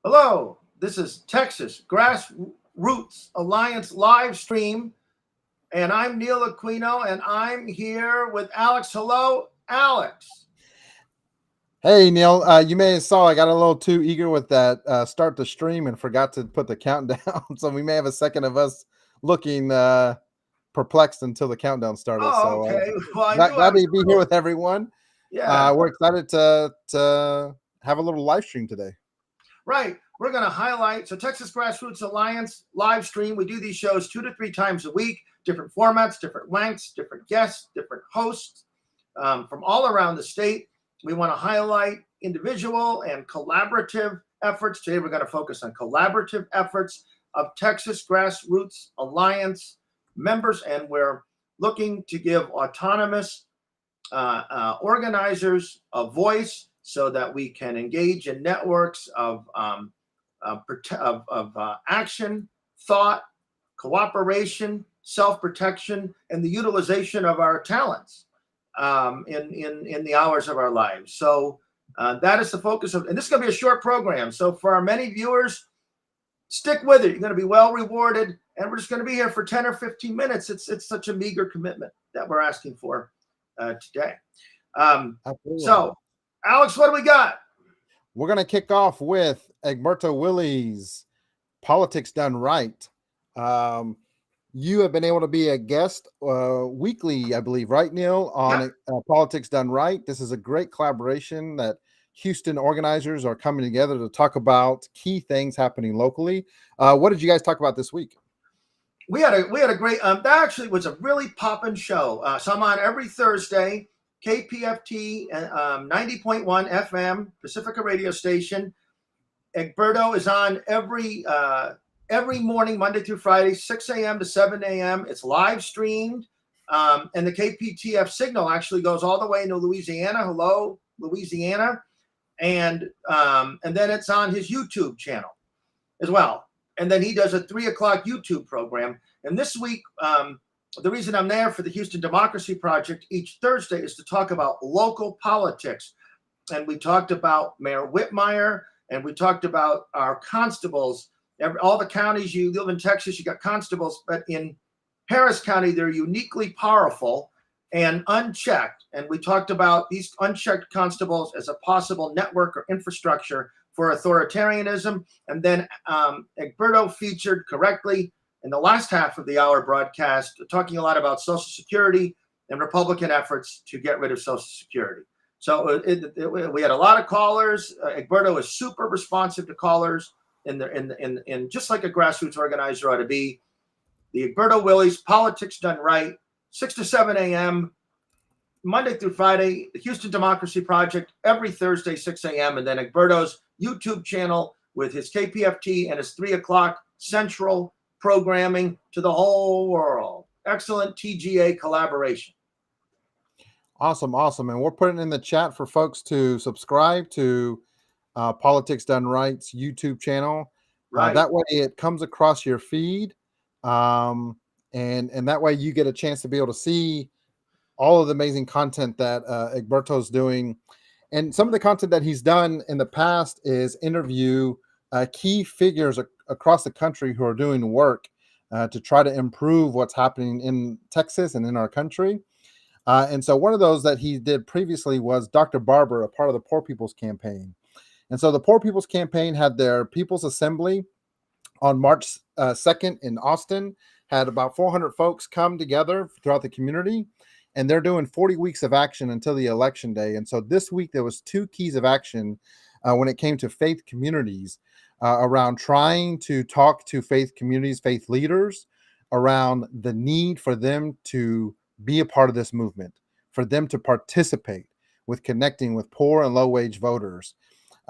Hello, this is Texas Grassroots Alliance live stream, and I'm Neil Aquino, and I'm here with Alex. Hello, Alex. Hey, Neil, you may have saw I got a little too eager with that start the stream and forgot to put the countdown. So we may have a second of us looking perplexed until the countdown started. Oh, So okay. Well, I knew I glad was. to be here with everyone. Yeah, We're excited to have a little live stream today. right. We're going to highlight Texas Grassroots Alliance live stream. We do these shows 2 to 3 times a week, different formats, different lengths, different guests, different hosts from all around the state. We want to highlight individual and collaborative efforts. Today, we're going to focus on collaborative efforts of Texas Grassroots Alliance members, and we're looking to give autonomous organizers a voice so that we can engage in networks of action, thought, cooperation, self-protection, and the utilization of our talents in the hours of our lives. So that is the focus of, and this is going to be a short program. So for our many viewers, stick with it. You're going to be well rewarded, and we're just going to be here for 10 or 15 minutes. It's such a meager commitment that we're asking for today. So, Alex, what do we got? We're going to kick off with Egberto Willies, Politics Done Right. You have been able to be a guest weekly, I believe, right, Neil, on Politics Done Right. This is a great collaboration that Houston organizers are coming together to talk about key things happening locally. What did you guys talk about this week? We had a great. That actually was a really poppin' show. So I'm on every Thursday, KPFT 90.1 FM Pacifica radio station. Egberto is on every morning, Monday through Friday, 6 a.m. to 7 a.m. It's live streamed. And the KPTF signal actually goes all the way into Louisiana. Hello, Louisiana. And then it's on his YouTube channel as well. And then he does a 3 o'clock YouTube program. And this week, the reason I'm there for the Houston Democracy Project each Thursday is to talk about local politics. And we talked about Mayor Whitmire, and we talked about our constables. All the counties you live in Texas, you got constables, but in Harris County, they're uniquely powerful and unchecked. And we talked about these unchecked constables as a possible network or infrastructure for authoritarianism. And then Egberto featured correctly in the last half of the hour broadcast, talking a lot about Social Security and Republican efforts to get rid of Social Security. So we had a lot of callers. Egberto is super responsive to callers, in just like a grassroots organizer ought to be. The Egberto Willies, Politics Done Right, 6 to 7 a.m., Monday through Friday, the Houston Democracy Project, every Thursday, 6 a.m., and then Egberto's YouTube channel with his KPFT and his 3 o'clock Central programming to the whole world. Excellent TGA collaboration. Awesome. And we're putting in the chat for folks to subscribe to Politics Done Right's YouTube channel. Right. That way it comes across your feed. And that way you get a chance to be able to see all of the amazing content that Egberto's doing. And some of the content that he's done in the past is interview key figures across the country who are doing work to try to improve what's happening in Texas and in our country. And so one of those that he did previously was Dr. Barber, a part of the Poor People's Campaign. And so the Poor People's Campaign had their People's Assembly on March 2nd in Austin, had about 400 folks come together throughout the community, and they're doing 40 weeks of action until the election day. And so this week there was 2 keys of action when it came to faith communities around trying to talk to faith communities, faith leaders, around the need for them to be a part of this movement, for them to participate with connecting with poor and low-wage voters.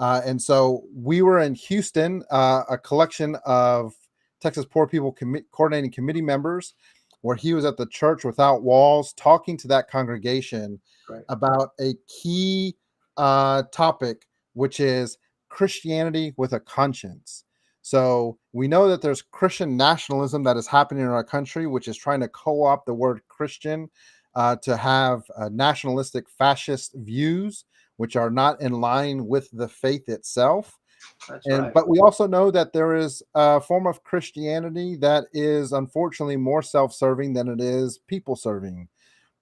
And so we were in Houston, a collection of Texas Poor People Coordinating Committee members, where he was at the Church Without Walls talking to that congregation about a key topic, which is Christianity with a conscience. So we know that there's Christian nationalism that is happening in our country, which is trying to co-opt the word Christian to have nationalistic fascist views, which are not in line with the faith itself. That's And right. but we also know that there is a form of Christianity that is unfortunately more self-serving than it is people serving.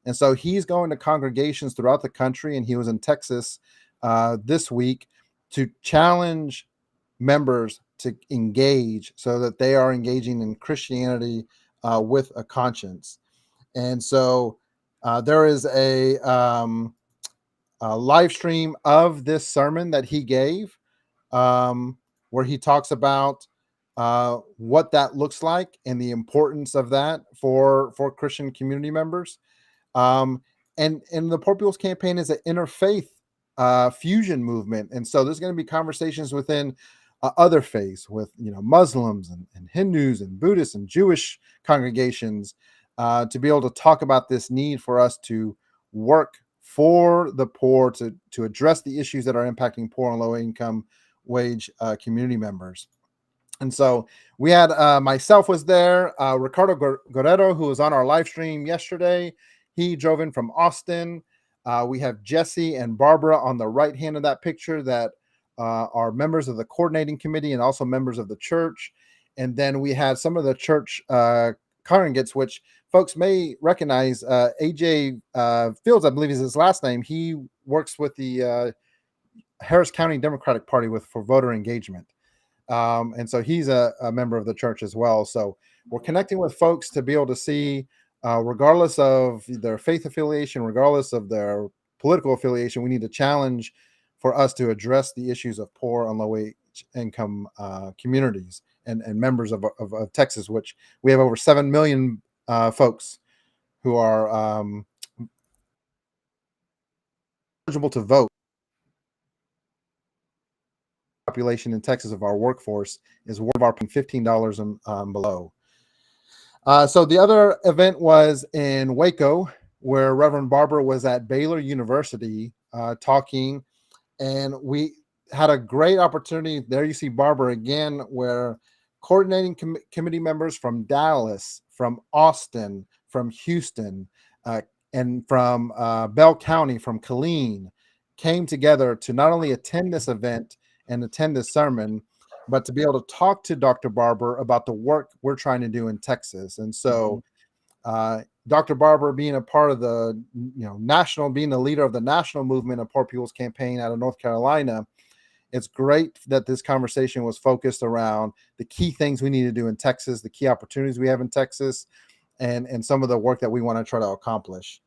And so he's going to congregations throughout the country, and he was in Texas this week to challenge members to engage so that they are engaging in Christianity with a conscience. And so there is a live stream of this sermon that he gave, where he talks about what that looks like and the importance of that for Christian community members. Um, and the Poor People's Campaign is an interfaith fusion movement, and so there's going to be conversations within other faiths, with Muslims and Hindus and Buddhists and Jewish congregations, to be able to talk about this need for us to work for the poor, to address the issues that are impacting poor and low income wage community members. And so we had myself was there, Ricardo Guerrero, who was on our live stream yesterday. He drove in from Austin. We have Jesse and Barbara on the right hand of that picture that are members of the coordinating committee and also members of the church. And then we had some of the church congregates, which folks may recognize. AJ Fields, I believe is his last name. He works with the Harris County Democratic Party for voter engagement. And so he's a member of the church as well. So we're connecting with folks to be able to see, regardless of their faith affiliation, regardless of their political affiliation, we need a challenge for us to address the issues of poor and low wage income communities and members of Texas, which we have over 7 million folks who are eligible to vote. Population in Texas of our workforce is one of our $15 and below. So the other event was in Waco, where Reverend Barber was at Baylor University talking, and we had a great opportunity. There you see Barber again, where coordinating committee members from Dallas, from Austin, from Houston, and from Bell County, from Killeen, came together to not only attend this event and attend this sermon, but to be able to talk to Dr. Barber about the work we're trying to do in Texas. And so Dr. Barber being a part of the national, being the leader of the national movement of Poor People's Campaign out of North Carolina, it's great that this conversation was focused around the key things we need to do in Texas, the key opportunities we have in Texas, and some of the work that we want to try to accomplish.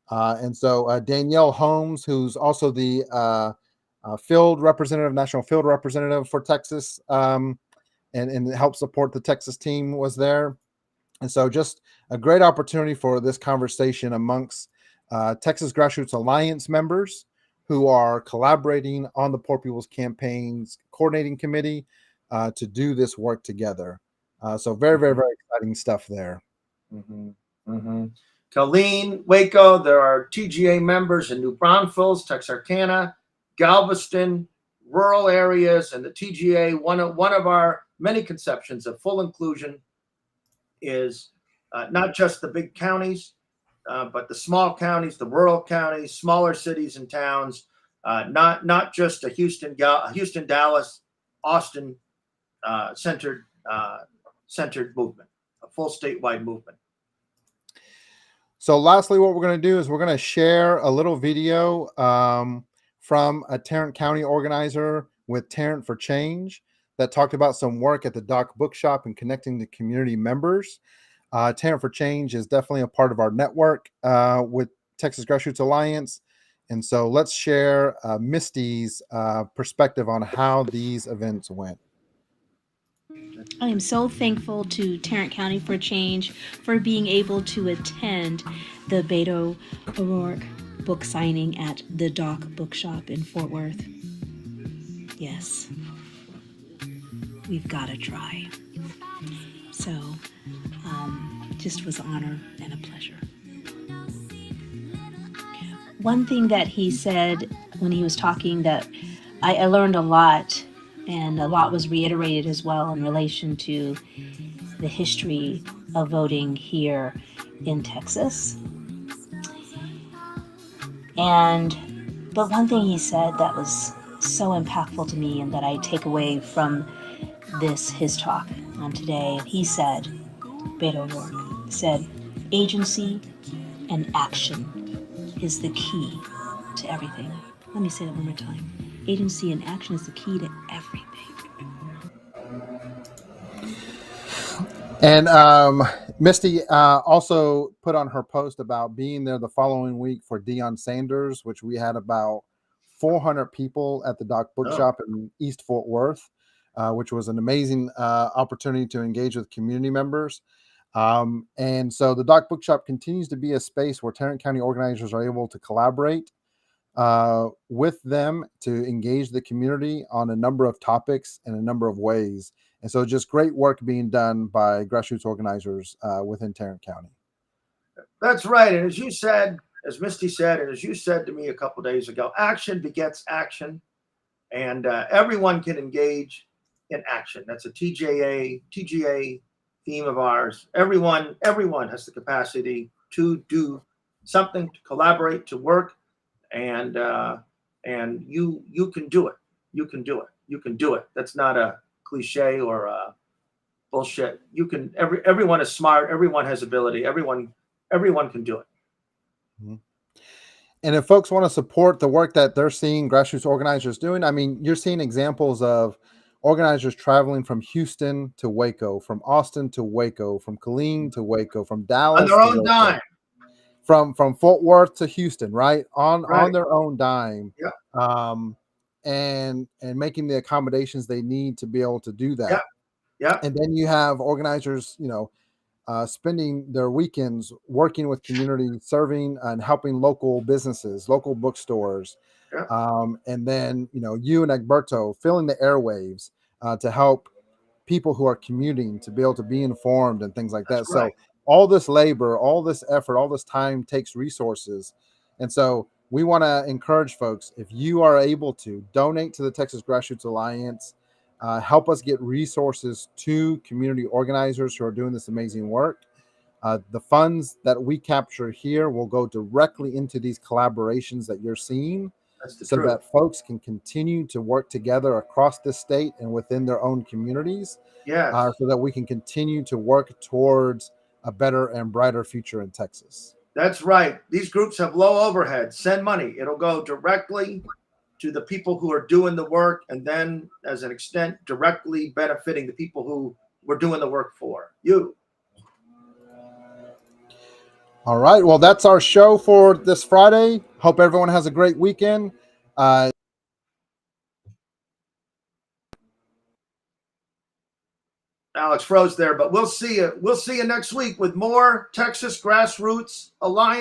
And so Danielle Holmes, who's also the field representative, national field representative for Texas, and help support the Texas team, was there. And so just a great opportunity for this conversation amongst Texas Grassroots Alliance members who are collaborating on the Poor People's Campaign's coordinating committee to do this work together. So very, very, very exciting stuff there. Killeen, Waco, there are TGA members in New Braunfels, Texarkana, Galveston, rural areas, and the TGA. One of our many conceptions of full inclusion is not just the big counties, but the small counties, the rural counties, smaller cities and towns. Not just a Houston, Dallas, Austin centered movement, a full statewide movement. So lastly, what we're going to do is we're going to share a little video from a Tarrant County organizer with Tarrant for Change that talked about some work at the Doc Bookshop and connecting the community members. Tarrant for Change is definitely a part of our network with Texas Grassroots Alliance. And so let's share Misty's perspective on how these events went. I am so thankful to Tarrant County for Change for being able to attend the Beto O'Rourke book signing at the Doc Bookshop in Fort Worth. Yes, we've got to try. So, just was an honor and a pleasure. One thing that he said when he was talking that I learned a lot, and a lot was reiterated as well in relation to the history of voting here in Texas. But one thing he said that was so impactful to me and that I take away from his talk on today. He said, Beto O'Rourke said, agency and action is the key to everything. Let me say that one more time. Agency and action is the key to everything. And Misty also put on her post about being there the following week for Deion Sanders, which we had about 400 people at the Doc Bookshop in East Fort Worth, which was an amazing opportunity to engage with community members. And so the Doc Bookshop continues to be a space where Tarrant County organizers are able to collaborate with them to engage the community on a number of topics in a number of ways. And so just great work being done by grassroots organizers within Tarrant County. That's right. And as you said, as Misty said, and as you said to me a couple days ago, action begets action. And everyone can engage in action. That's a TGA theme of ours. Everyone has the capacity to do something, to collaborate, to work, and you can do it. You can do it. You can do it. That's not a cliche or a bullshit. You can. Everyone is smart. Everyone has ability. Everyone can do it. Mm-hmm. And if folks want to support the work that they're seeing grassroots organizers doing, I mean, you're seeing examples of organizers traveling from Houston to Waco, from Austin to Waco, from Killeen to Waco, from Dallas on their own Waco, dime, from Fort Worth to Houston, right? On right. their own dime. Yeah. And making the accommodations they need to be able to do that. Yeah. Yeah. And then you have organizers, spending their weekends working with community, serving and helping local businesses, local bookstores. Yeah. And then, you and Egberto filling the airwaves to help people who are commuting to be able to be informed and things like that. That's right. So all this labor, all this effort, all this time takes resources. And so we want to encourage folks, if you are able to donate to the Texas Grassroots Alliance, help us get resources to community organizers who are doing this amazing work. The funds that we capture here will go directly into these collaborations that you're seeing, so truth. that folks can continue to work together across the state and within their own communities. Yes. So that we can continue to work towards a better and brighter future in Texas. That's right. These groups have low overhead. Send money. It'll go directly to the people who are doing the work, and then as an extent, directly benefiting the people who we're doing the work for. You. All right. Well, that's our show for this Friday. Hope everyone has a great weekend. Alex froze there, but we'll see you. We'll see you next week with more Texas Grassroots Alliance.